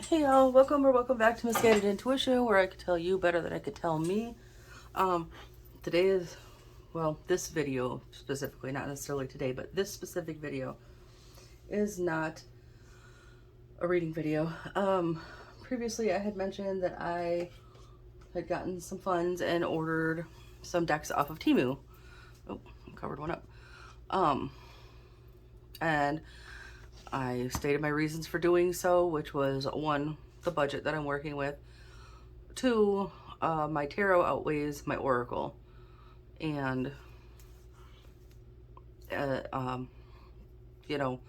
Hey y'all, welcome back to Misguided Intuition, where I could tell you better than I could tell me. Today is, well, this video specifically, not necessarily today, but this specific video is not a reading video. Previously I had mentioned that I had gotten some funds and ordered some decks off of Temu. Oh, covered one up. And I stated my reasons for doing so, which was one, the budget that I'm working with, two, my tarot outweighs my oracle, and you know,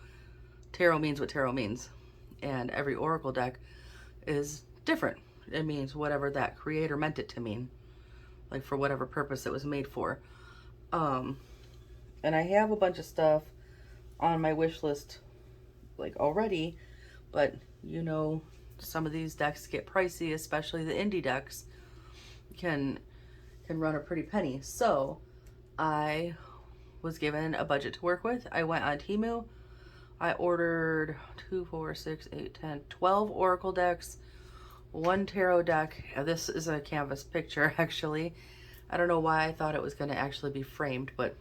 tarot means what tarot means, and every oracle deck is different. It means whatever that creator meant it to mean, like for whatever purpose it was made for. And I have a bunch of stuff on my wish list like already, but you know, some of these decks get pricey, especially the indie decks can run a pretty penny. So I was given a budget to work with. I went on Temu. I ordered 2, 4, 6, 8, 10, 12 oracle decks, one tarot deck. This is a canvas picture actually. I don't know why I thought it was going to actually be framed, but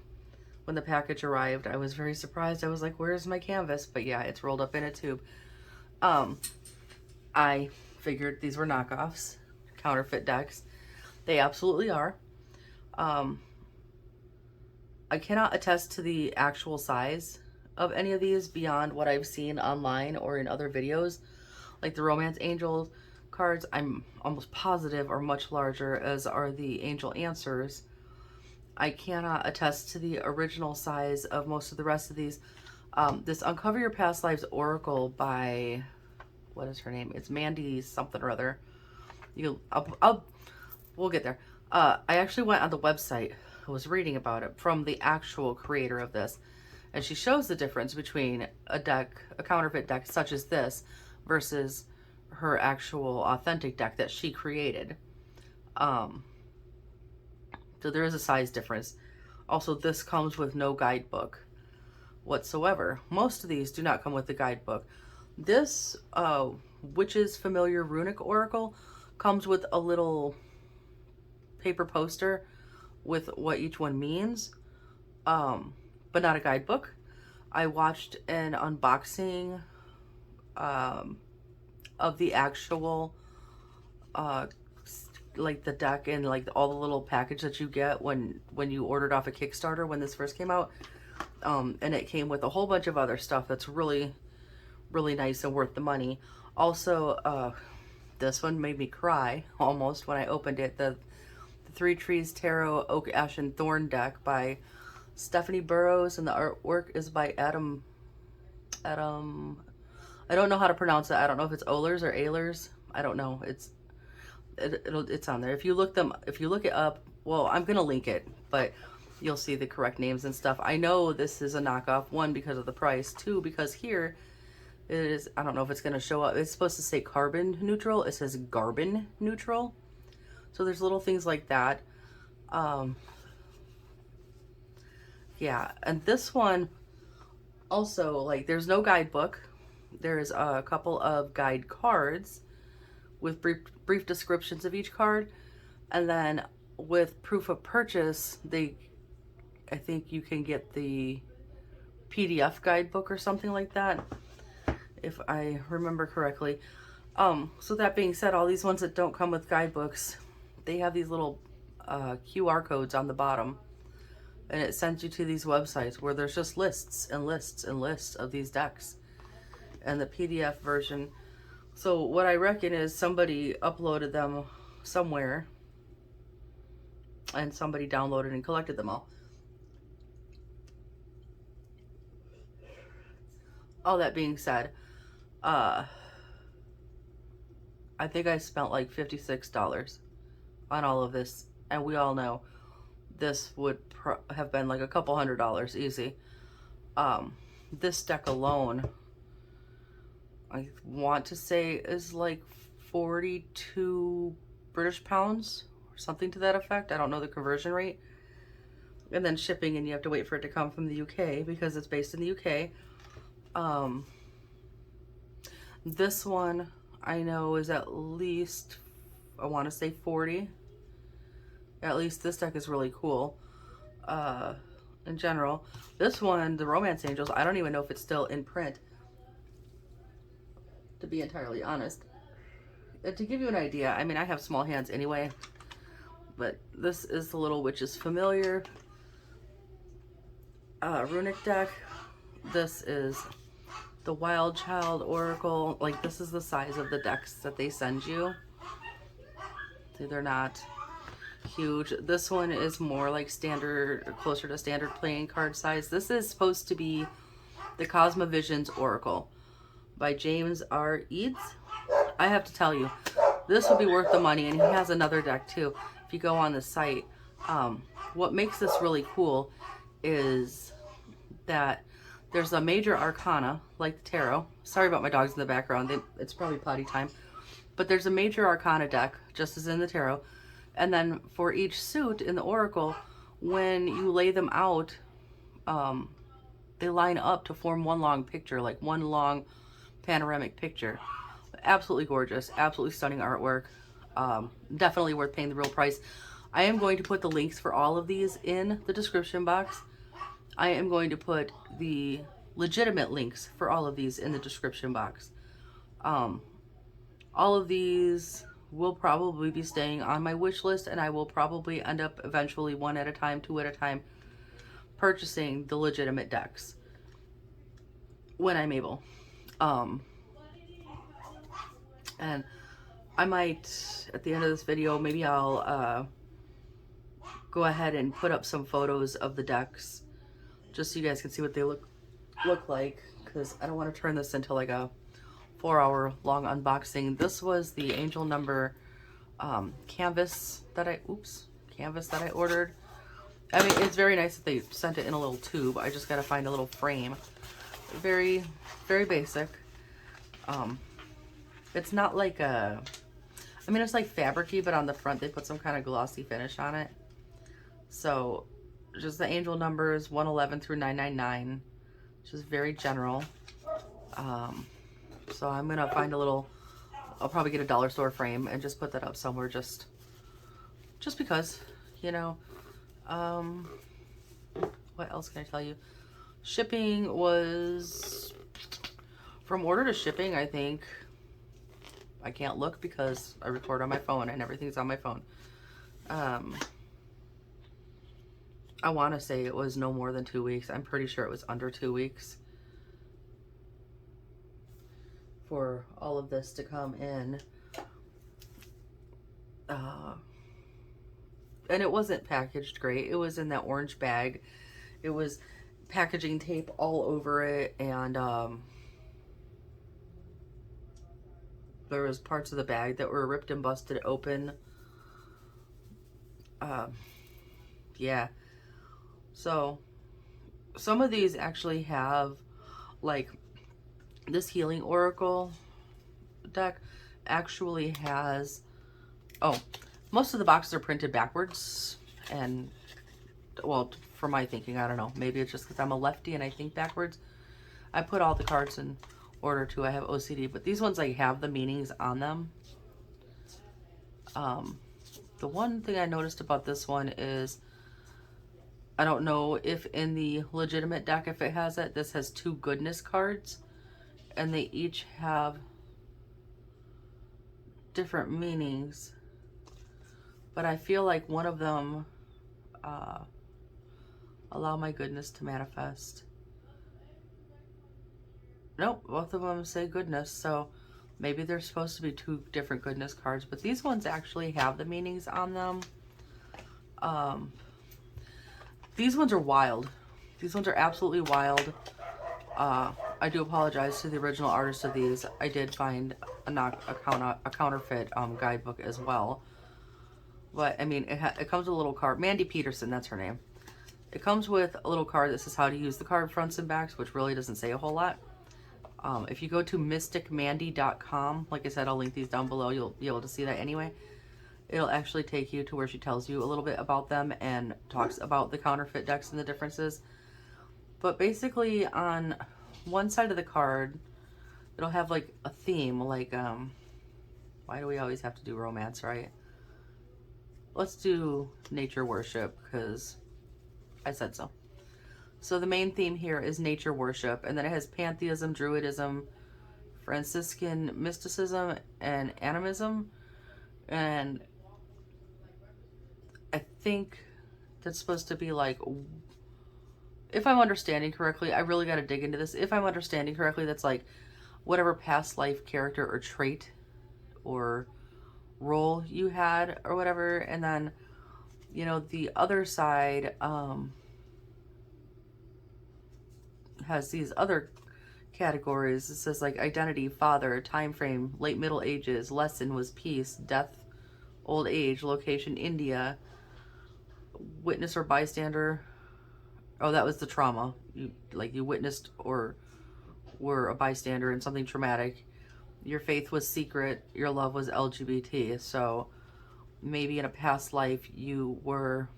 when the package arrived, I was very surprised. I was like, where's my canvas? But yeah, it's rolled up in a tube. I figured these were knockoffs, counterfeit decks. They absolutely are. I cannot attest to the actual size of any of these beyond what I've seen online or in other videos. Like the Romance Angel cards, I'm almost positive are much larger, as are the Angel Answers. I cannot attest to the original size of most of the rest of these. This Uncover Your Past Lives Oracle by, what is her name? It's Mandy something or other. We'll get there. I actually went on the website. I was reading about it from the actual creator of this, and she shows the difference between a counterfeit deck such as this, versus her actual authentic deck that she created. So there is a size difference. Also, this comes with no guidebook whatsoever. Most of these do not come with the guidebook. This Witch's Familiar Runic Oracle comes with a little paper poster with what each one means, but not a guidebook. I watched an unboxing of the actual like the deck and like all the little package that you get when you ordered off a Kickstarter when this first came out, and it came with a whole bunch of other stuff that's really nice and worth the money. Also, this one made me cry almost when I opened it. The Three Trees Tarot Oak, Ash, and Thorn deck by Stephanie Burrows, and the artwork is by Adam. I don't know how to pronounce it. I don't know if it's Ohlers or Ehlers. I don't know. It's on there. If you look it up, well, I'm gonna link it, but you'll see the correct names and stuff. I know this is a knockoff, one, because of the price, two, because here it is, I don't know if it's gonna show up. It's supposed to say carbon neutral. It says Garbon neutral. So there's little things like that. Yeah, and this one also, like, there's no guidebook. There's a couple of guide cards with brief descriptions of each card, and then with proof of purchase, I think you can get the PDF guidebook or something like that, if I remember correctly. So that being said, all these ones that don't come with guidebooks, they have these little QR codes on the bottom, and it sends you to these websites where there's just lists and lists and lists of these decks and the PDF version. So what I reckon is somebody uploaded them somewhere and somebody downloaded and collected them all. All that being said, I think I spent like $56 on all of this, and we all know this would have been like a couple $100 easy. This deck alone, I want to say, is like 42 British pounds or something to that effect. I don't know the conversion rate. And then shipping, and you have to wait for it to come from the UK because it's based in the UK. This one I know is at least, I want to say 40. At least this deck is really cool. In general, this one, the Romance Angels, I don't even know if it's still in print, to be entirely honest. To give you an idea, I mean, I have small hands anyway, but this is the Little Witch's Familiar runic deck. This is the Wild Child Oracle. Like, this is the size of the decks that they send you. See, they're not huge. This one is more like standard, closer to standard playing card size. This is supposed to be the Cosmovisions Oracle by James R. Eads. I have to tell you, this would be worth the money, and he has another deck too. If you go on the site, what makes this really cool is that there's a major arcana, like the tarot. Sorry about my dogs in the background. It's probably potty time. But there's a major arcana deck, just as in the tarot. And then for each suit in the oracle, when you lay them out, they line up to form one long picture, like one long panoramic picture. Absolutely gorgeous, absolutely stunning artwork. Definitely worth paying the real price. I am going to put the links for all of these in the description box. I am going to put the legitimate links for all of these in the description box. All of these will probably be staying on my wish list, and I will probably end up eventually, one at a time, two at a time, purchasing the legitimate decks when I'm able. And I might, at the end of this video, maybe I'll go ahead and put up some photos of the decks just so you guys can see what they look like, because I don't want to turn this into like a 4-hour long unboxing. This was the angel number canvas that I ordered. I mean, it's very nice that they sent it in a little tube. I just got to find a little frame. Very, very basic. It's not like a, I mean, it's like fabric-y, but on the front they put some kind of glossy finish on it. So just the angel numbers 111 through 999, which is very general. So I'm gonna find a little, I'll probably get a dollar store frame and just put that up somewhere, just because, you know. What else can I tell you? Shipping was, from order to shipping, I think, I can't look because I record on my phone and everything's on my phone. I want to say it was no more than 2 weeks. I'm pretty sure it was under 2 weeks for all of this to come in. And it wasn't packaged great. It was in that orange bag. It was packaging tape all over it, and there was parts of the bag that were ripped and busted open. Yeah. So some of these actually have, like, this Healing Oracle deck actually has, oh, most of the boxes are printed backwards, and, well, for my thinking, I don't know, maybe it's just because I'm a lefty and I think backwards. I put all the cards in order too. I have OCD, but these ones, like, have the meanings on them. The one thing I noticed about this one is, I don't know if in the legitimate deck, if it has it, this has 2 goodness cards, and they each have different meanings, but I feel like one of them, allow my goodness to manifest. Nope, both of them say goodness, so maybe there's supposed to be 2 different goodness cards, but these ones actually have the meanings on them. These ones are wild. These ones are absolutely wild. I do apologize to the original artist of these. I did find a counterfeit guidebook as well. But, I mean, it comes with a little card. Mandy Peterson, that's her name. It comes with a little card that says how to use the card fronts and backs, which really doesn't say a whole lot. If you go to mysticmandy.com, like I said, I'll link these down below. You'll be able to see that anyway. It'll actually take you to where she tells you a little bit about them and talks about the counterfeit decks and the differences. But basically, on one side of the card, it'll have like a theme, like Why do we always have to do romance, right? Let's do nature worship, because I said so. So the main theme here is nature worship, and then it has pantheism, druidism, Franciscan mysticism, and animism. And I think that's supposed to be like, if I'm understanding correctly, I really got to dig into this. If I'm understanding correctly, that's like whatever past life character or trait or role you had or whatever. And then, you know, the other side has these other categories. It says like identity, father, time frame, late Middle Ages, lesson was peace, death, old age, location, India, witness or bystander. Oh, that was the trauma. You witnessed or were a bystander in something traumatic. Your faith was secret. Your love was LGBT. So maybe in a past life you were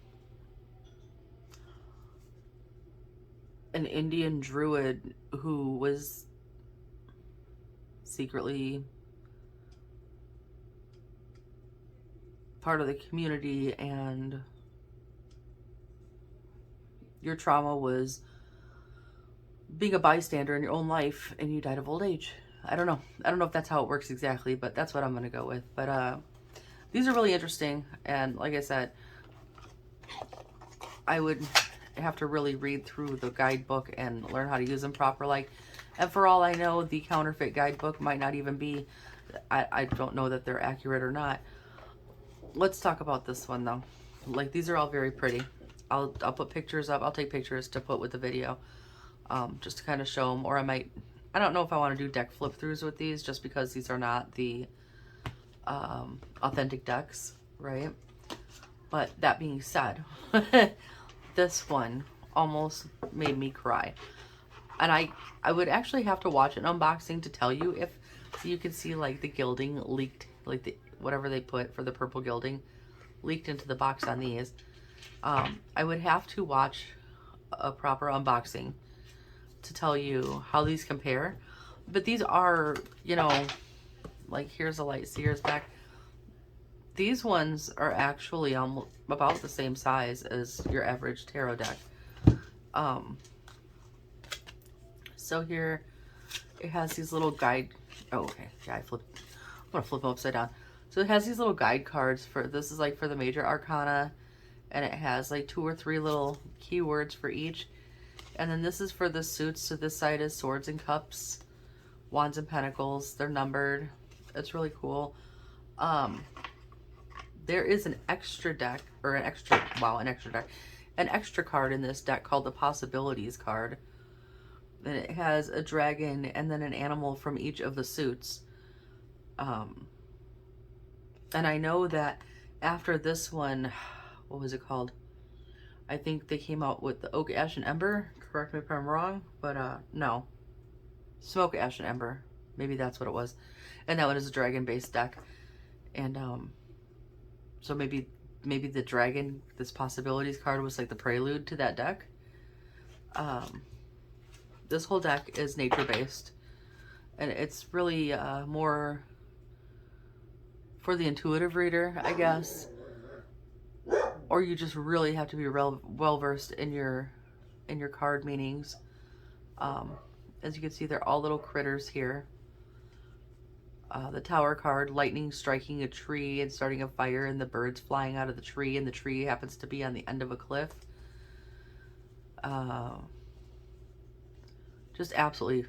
an Indian druid who was secretly part of the community, and your trauma was being a bystander in your own life and you died of old age. I don't know. I don't know if that's how it works exactly, but that's what I'm going to go with. But these are really interesting. And like I said, I would have to really read through the guidebook and learn how to use them properly. And for all I know, the counterfeit guidebook might not even be, I don't know that they're accurate or not. Let's talk about this one though. Like, these are all very pretty. I'll put pictures up. I'll take pictures to put with the video, just to kind of show them. Or I don't know if I want to do deck flip throughs with these, just because these are not the authentic decks, right? But that being said, this one almost made me cry. And I would actually have to watch an unboxing to tell you if you can see like the gilding leaked, like the whatever they put for the purple gilding leaked into the box on these. I would have to watch a proper unboxing to tell you how these compare. But these are, you know, like here's a light Seer's back. These ones are actually about the same size as your average tarot deck. So here it has these little guide. Oh, okay. Yeah, I'm gonna flip them upside down. So it has these little guide cards this is like for the major arcana, and it has like 2 or 3 little keywords for each. And then this is for the suits. So this side is swords and cups, wands and pentacles. They're numbered. It's really cool. There is an extra deck, or an extra card in this deck called the Possibilities card. And it has a dragon and then an animal from each of the suits. And I know that after this one, what was it called? I think they came out with the Oak, Ash, and Ember. Correct me if I'm wrong, but no. Smoke, Ash, and Ember. Maybe that's what it was. And that one is a dragon-based deck. And so maybe the dragon, this Possibilities card, was like the prelude to that deck. This whole deck is nature-based, and it's really more for the intuitive reader, I guess, or you just really have to be well-versed in your card meanings. As you can see, they're all little critters here. The Tower card, lightning striking a tree and starting a fire, and the birds flying out of the tree, and the tree happens to be on the end of a cliff. Just absolutely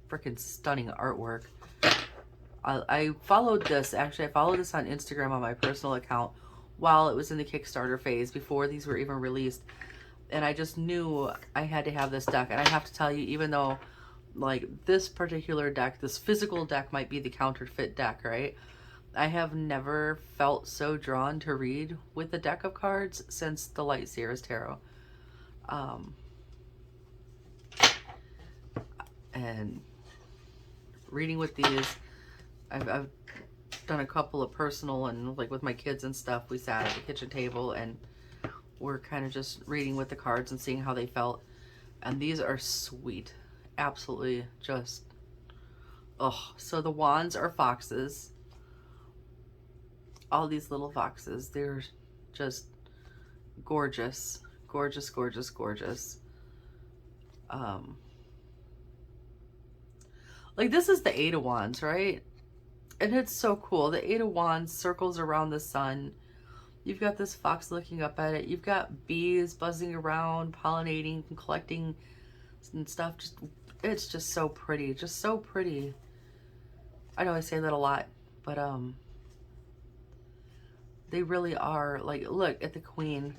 freaking stunning artwork. I followed this, actually, I followed this on Instagram on my personal account while it was in the Kickstarter phase, before these were even released. And I just knew I had to have this deck. And I have to tell you, even though, like, this particular deck, this physical deck might be the counterfeit deck, right? I have never felt so drawn to read with a deck of cards since the Light Seer's Tarot. And reading with these, I've done a couple of personal, and like with my kids and stuff, we sat at the kitchen table and we're kind of just reading with the cards and seeing how they felt. And these are sweet. Absolutely just, oh. So the wands are foxes. all these little foxes. They're just gorgeous, gorgeous, gorgeous, gorgeous. Like this is the Eight of Wands, right? And it's so cool. The Eight of Wands circles around the sun. You've got this fox looking up at it. You've got bees buzzing around, pollinating and collecting and stuff. Just, it's just so pretty. Just so pretty. I know I say that a lot, but they really are. Like, look at the Queen.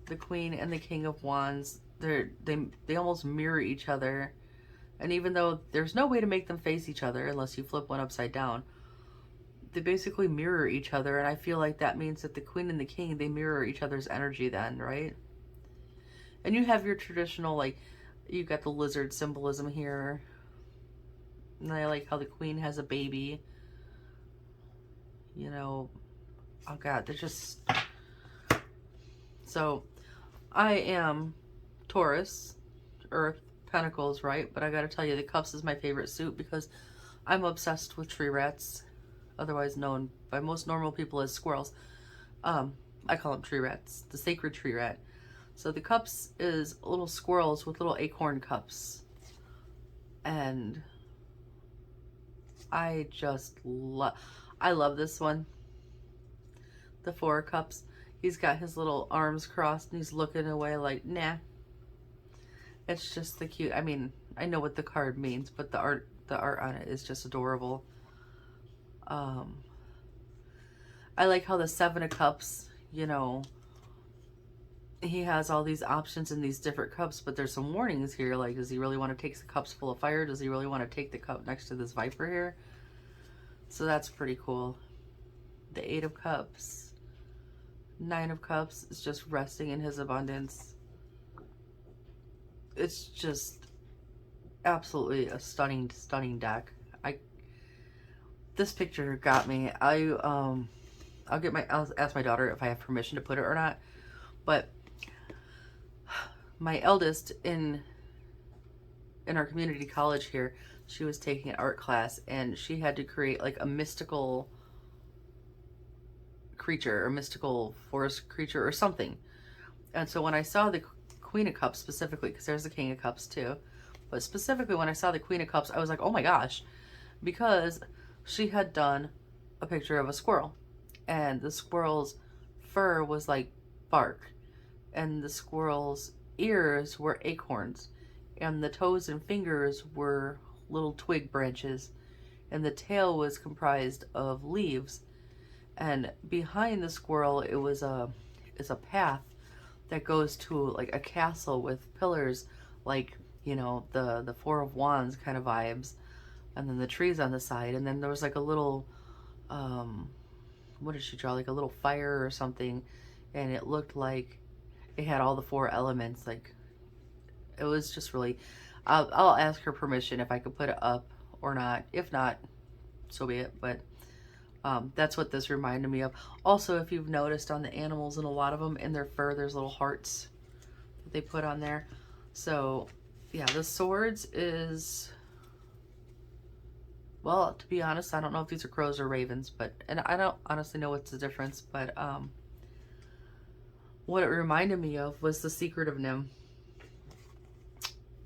The Queen and the King of Wands. They almost mirror each other. And even though there's no way to make them face each other unless you flip one upside down, they basically mirror each other. And I feel like that means that the Queen and the King, they mirror each other's energy then, right? And you have your traditional, like, you've got the lizard symbolism here. And I like how the Queen has a baby. You know, oh God, they're just... So, I am Taurus, Earth, Pentacles, right? But I gotta tell you, the Cups is my favorite suit because I'm obsessed with tree rats, otherwise known by most normal people as squirrels. I call them tree rats, the sacred tree rat. So the Cups is little squirrels with little acorn cups. And I just love this one. The Four of Cups. He's got his little arms crossed and he's looking away like, nah. It's just the cute. I mean, I know what the card means, but the art on it is just adorable. I like how the Seven of Cups, you know, he has all these options in these different cups, but there's some warnings here. Like, does he really want to take the cups full of fire? Does he really want to take the cup next to this Viper here? So that's pretty cool. The Eight of Cups. Nine of Cups is just resting in his abundance. It's just absolutely a stunning, stunning deck. This picture got me. I'll ask my daughter if I have permission to put it or not. But my eldest in our community college here, she was taking an art class and she had to create like a mystical creature or mystical forest creature or something. And so when I saw the Queen of Cups specifically, because there's the King of Cups too, but specifically when I saw the Queen of Cups, I was like, oh my gosh, because she had done a picture of a squirrel and the squirrel's fur was like bark and the squirrel's ears were acorns and the toes and fingers were little twig branches and the tail was comprised of leaves, and behind the squirrel it was a path that goes to like a castle with pillars, like, you know, the Four of Wands kind of vibes, and then the trees on the side, and then there was like a little what did she draw, like a little fire or something, and it looked like it had all the four elements. Like, it was just really, I'll ask her permission if I could put it up or not. If not, so be it. But that's what this reminded me of. Also, if you've noticed on the animals, and a lot of them in their fur, there's little hearts that they put on there. So yeah, the swords is, well, to be honest, I don't know if these are crows or ravens, and I don't honestly know what's the difference, but what it reminded me of was the Secret of Nim.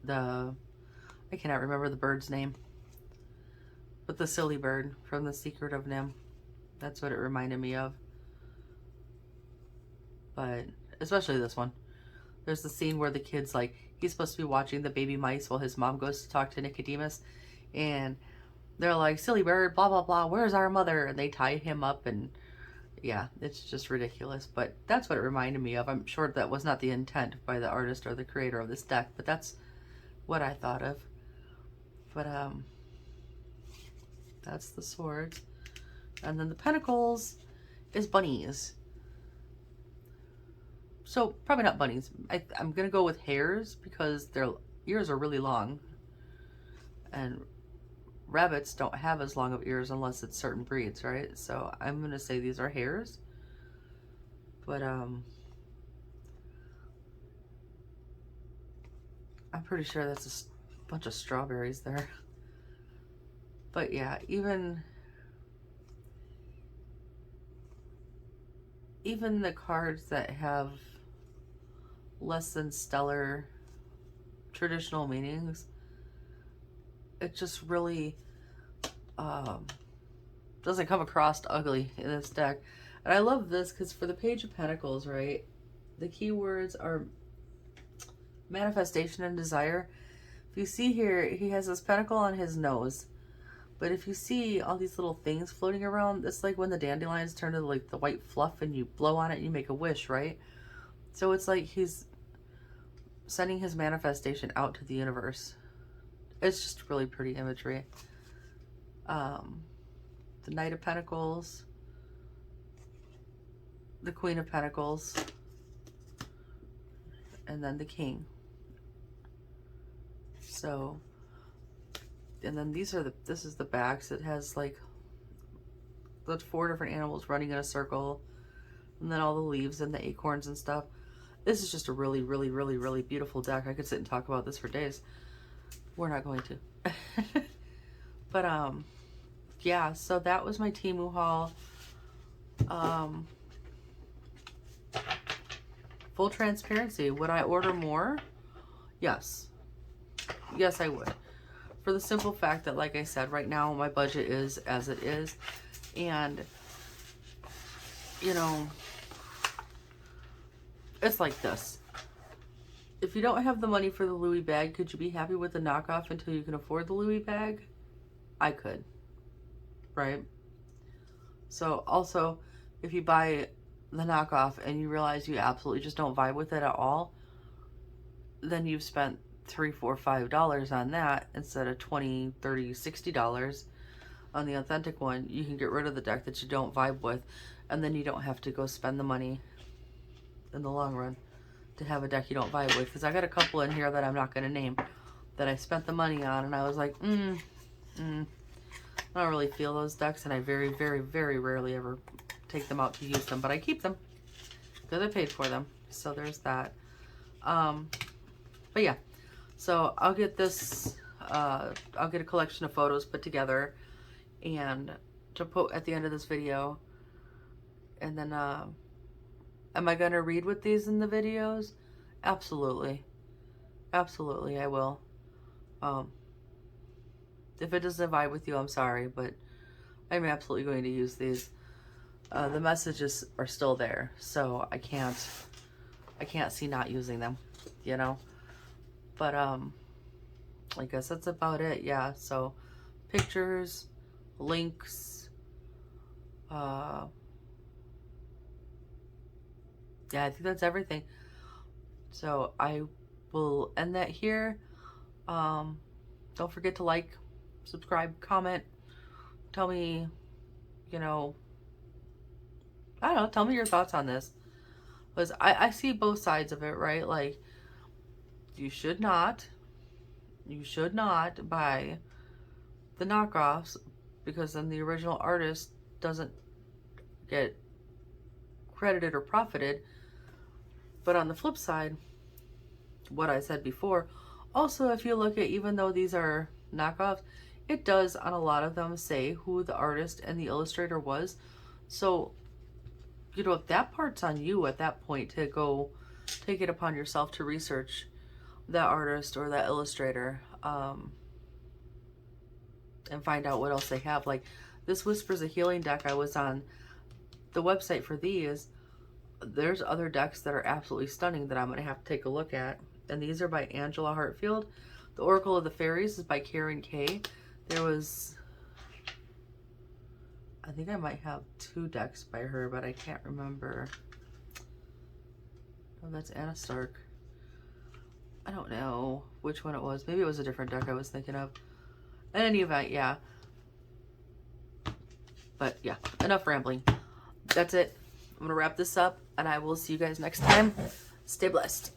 I cannot remember the bird's name, but the silly bird from the Secret of Nim. That's what it reminded me of. But especially this one. There's the scene where the kid's like, he's supposed to be watching the baby mice while his mom goes to talk to Nicodemus, and they're like, silly bird, blah, blah, blah, where's our mother? And they tie him up, and yeah, it's just ridiculous. But that's what it reminded me of. I'm sure that was not the intent by the artist or the creator of this deck, but that's what I thought of. But that's the swords. And then the pentacles is bunnies. So probably not bunnies. I'm gonna go with hares because their ears are really long, and rabbits don't have as long of ears unless it's certain breeds, right? So I'm gonna say these are hares. But I'm pretty sure that's a bunch of strawberries there. But yeah, even even the cards that have less than stellar traditional meanings, it just really doesn't come across ugly in this deck. And I love this because for the Page of Pentacles, right, the keywords are manifestation and desire. If you see here, he has this pentacle on his nose. But if you see all these little things floating around, it's like when the dandelions turn to like the white fluff and you blow on it and you make a wish, right? So it's like he's sending his manifestation out to the universe. It's just really pretty imagery. The Knight of Pentacles, the Queen of Pentacles, and then the King. So, and then these are this is the backs. It has like the 4 different animals running in a circle, and then all the leaves and the acorns and stuff. This is just a really, really, really, really beautiful deck. I could sit and talk about this for days. We're not going to. But yeah, so that was my Temu haul. Full transparency, would I order more? Yes. Yes, I would. For the simple fact that, like I said, right now my budget is as it is. And, you know, it's like this. If you don't have the money for the Louis bag, could you be happy with the knockoff until you can afford the Louis bag? I could. Right? So also, if you buy the knockoff and you realize you absolutely just don't vibe with it at all, then you've spent $3, $4, $5 on that instead of $20, $30, $60 on the authentic one. You can get rid of the deck that you don't vibe with, and then you don't have to go spend the money in the long run to have a deck you don't vibe with. Because I got a couple in here that I'm not going to name that I spent the money on, and I was like, I don't really feel those decks, and I very, very, very rarely ever take them out to use them, but I keep them because I paid for them. So there's that. But yeah, so I'll get this, I'll get a collection of photos put together and to put at the end of this video. And then, am I going to read with these in the videos? Absolutely. Absolutely, I will. If it doesn't vibe with you, I'm sorry, but I'm absolutely going to use these. The messages are still there, so I can't see not using them, you know? But, I guess that's about it, yeah. So, pictures, links, yeah, I think that's everything. So, I will end that here. Don't forget to like, subscribe, comment, tell me, you know, I don't know, tell me your thoughts on this. Because I see both sides of it, right? Like, you should not buy the knockoffs because then the original artist doesn't get credited or profited. But on the flip side, what I said before, also if you look at, even though these are knockoffs, it does on a lot of them say who the artist and the illustrator was. So, you know, if that part's on you at that point to go take it upon yourself to research that artist or that illustrator, and find out what else they have. Like this Whispers of Healing deck, I was on the website for these. There's other decks that are absolutely stunning that I'm going to have to take a look at. And these are by Angela Hartfield. The Oracle of the Fairies is by Karen Kay. There was, I think I might have 2 decks by her, but I can't remember. Oh, that's Anna Stark. I don't know which one it was. Maybe it was a different deck I was thinking of. In any event, yeah. But yeah, enough rambling. That's it. I'm going to wrap this up, and I will see you guys next time. Stay blessed.